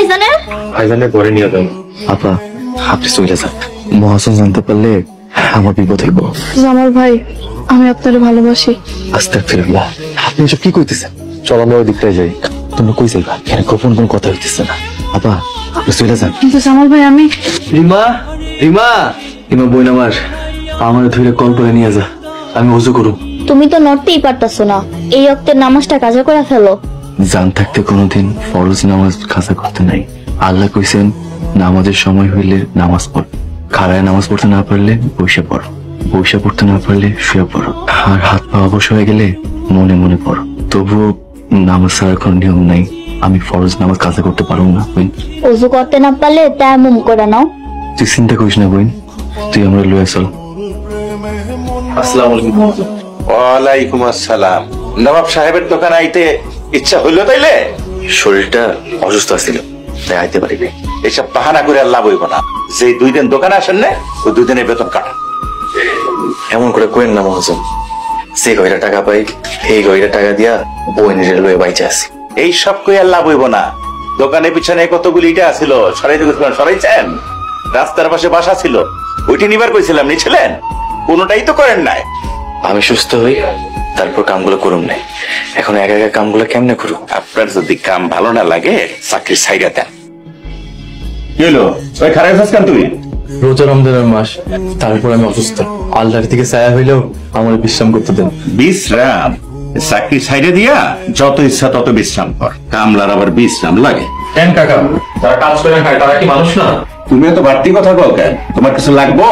ভাইজানের? ভাইজানের ঘরে নিয়ে যাও। আপা আপনি চলে যান, মহাজন জানতে পারলে আমার বিপদ হইব। জামাল ভাই, আমি আপনারে ভালোবাসি। আস্তাগফিরুল্লাহ, আপনি এসব কি কইতেছেন? চল আমরা ওই দিকটায় যাই। তোমরা কই যাইবা? এখানে গোপন কোন কথা হইতেছে না। আপা আপনি চলে যান। কিন্তু জামাল ভাই, আমি রিমা রিমা রিমা বোন আমার ধরে কল করে নিয়ে যা, আমি ওযু করু। তুমি তো নড়তেই পারতাছো না, এই ওয়াক্তের নামাজটা কাজা করে ফেলো। জান থাকতে কোনোদিন ফরজ নামাজ কাজা করতে নাই। আল্লাহ কইছেন নামাজের সময় হইলে নামাজ পড়, খাড়ায় নামাজ পড়তে না পারলে বসে পড়ো, বসে পড়তে না পারলে শুয়ে পড়ো, আর হাত পা অবশ হয়ে গেলে মনে মনে পড়ো। তবুও নামাজ ছাড়ার কোনো নিয়ম নাই, আমি ফরজ নামাজ কাজা করতে পারবো না বোন। ওযু করতে না পারলে তায়াম্মুম করে নাও। তুই চিন্তা করিস না বোন, তুই আমরা লয়ে চল। আসসালামু আলাইকুম। ওয়ালাইকুম আসসালাম। নবাব সাহেবের দোকান আইতে ইচ্ছা হইল তাইলে? শরীরটা অসুস্থ ছিল তাই আইতে পারিনি। এসব বাহানা করে আর লাভ হইব না। যে 2 দিন দোকানে আসেন না, ওই 2 দিনের বেতন কাটান। এমন করে কোয়েন না মহাজন, যে গয়টা টাকা পাই এই গয়টা টাকা দিয়া বইনের রেলওয়ে বাইচে আসি। এই সব কই আর লাভ হইব না। দোকানের পিছনে কতগুলি ইটা ছিল, সরাইতে গেছিলেন, সরাইছেন? রাস্তার পাশে বাসা ছিল, ওইটি নিবার কইছিলাম, নিছিলেন? কোনোটাই তো করেন নাই। আমি সুস্থ হই তারপর কামগুলো করুম নাই, এখন একা একা কামগুলো কেমনে করুম? আপনার যদি কাম ভালো না লাগে চাকরি ছাইড়া দেন। কি হলো ওই খারাপ আছিস কেন তুই? রোজা রমজানের মাস, তারপর আমি অসুস্থ। আল্লাহর থেকে ছায়া হইলেও আমার বিশ্রাম করতে দেন। বিশ্রাম? চাকরি ছাইড়ে দিয়া যত ইচ্ছা তত বিশ্রাম কর, কামলার আবার বিশ্রাম লাগে? কেন কাকা, যারা কাজ করে খায় তারা কি মানুষ না? তুমি তো বাড়তি কথা কও কেন? তোমার কিছু লাগবো?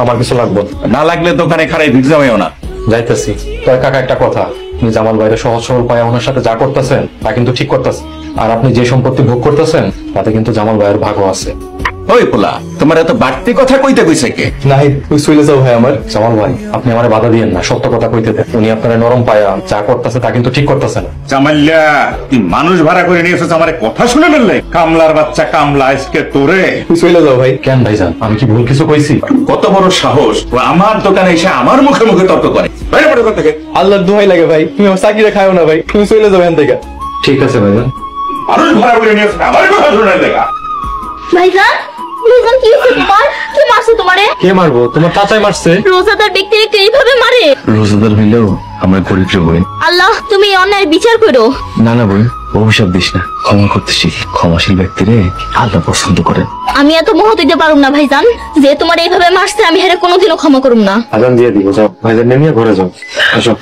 আমার কিছু লাগবে না লাগলে দোকানে খারাই ভিড় যাবেও না। যাইতেছি। তবে কাকা একটা কথা, আপনি জামাল ভাইয়ের সহজ সরল পায়ে ওনার সাথে যা করতেছেন তা কিন্তু ঠিক করতেছেন, আর আপনি যে সম্পত্তি ভোগ করতেছেন তাতে কিন্তু জামাল ভাইয়ের ভাগও আছে। ওই পোলা, তোমার এত বাড়তি কথা কইতে কইছে কে? নাই তুই চলে যাও ভাই আমার। জামাল ভাই আপনি আমার বাধা দিয়েন না, সত্য কথা কইতে দেন। উনি আপনার নরম পায়া যা করতেছে তা কিন্তু ঠিক করতেছে না। জামাল্লা, তুই মানুষ ভাড়া করে নিয়ে এসেছ, আমার কথা শুনে ফেললে? কামলার বাচ্চা কামলা, আজকে তোরে। তুই চলে যাও ভাই। কেন ভাইজান, আমি কি ভুল কিছু কইছি? কত বড় সাহস ও আমার দোকানে এসে আমার মুখে মুখে তর্ক করে! বাইরে পড়ে দোকান থেকে। আল্লাহর দোহাই লাগে ভাই, তুমি আমার চাকরিটা খাও না ভাই, তুমি চলে যাও এখান থেকে। ঠিক আছে ভাইজান। মানুষ ভাড়া করে নিয়ে এসেছ, আমার কথা শুনে দেখা। ভাইজান, ভাইজান কি হয়েছে তোমার? কে মারছে তোমারে? কে মারবো? তোমার চাচাই মারছে। রোজাদার ব্যক্তিকে এইভাবে মারে? রোজাদার হইলেও আমরা গরিব বোন। আল্লাহ, তুমি অন্যায় বিচার করো। না না বোন, অভিশাপ দিস না, ক্ষমা করতে শিখ। ক্ষমাশীল ব্যক্তিরে আল্লাহ পছন্দ করেন। আমি এত মহৎ হইতে পারুম না ভাইজান, যে তোমার এইভাবে মারছে আমি হেরে কোনোদিনও ক্ষমা করুম না। আজান দিয়ে দিব, যাও ভাইজান নিয়ে ঘরে যাও। আসো।